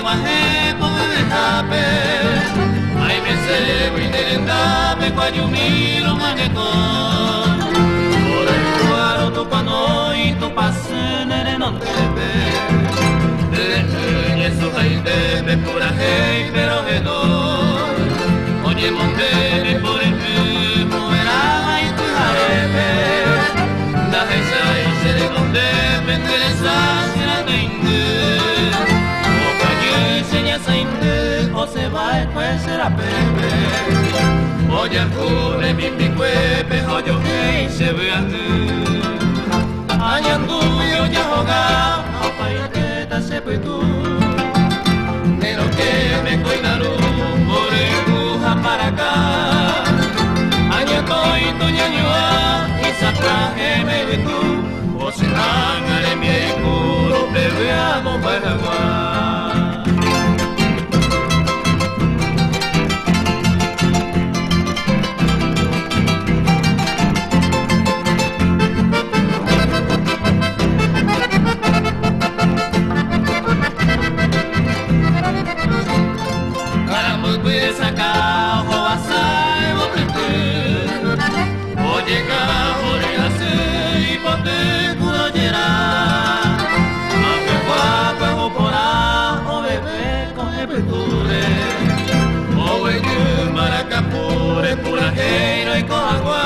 mahe ko hape ai me se winenda me kwa yumiro maneko ore kuaro tu panoi tu pasnere non tebe de su haide me pura hei pero hedo oye monte me por el moera ai tu harebe da hei se de donde me interesa será se va pues será pepe oye alcune mi picuepe oye hey se ve a tu añandu yo ya hoga apa que ta se pues tú de lo que me cuidaru por empuja para acá añandu y tu ñañua y satraje me ve tú o se hangare mi puro bebeamos para agua. Purajeiro y coagua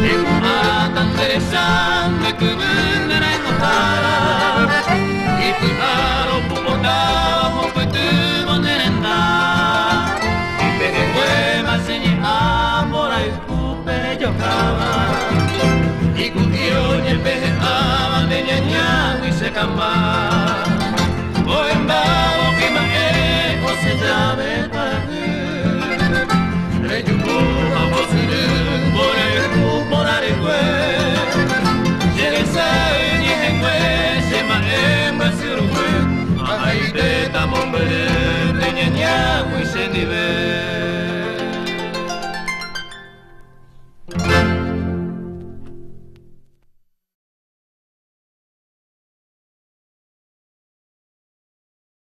y tan interesante que vendrá en notara y pujaro pupotao fue tu monerenda y peje hueva seña por ahí cupere yo cava y cutio y peje ama de ñaña y se camba o en bajo que manejo se llave para ti Nivel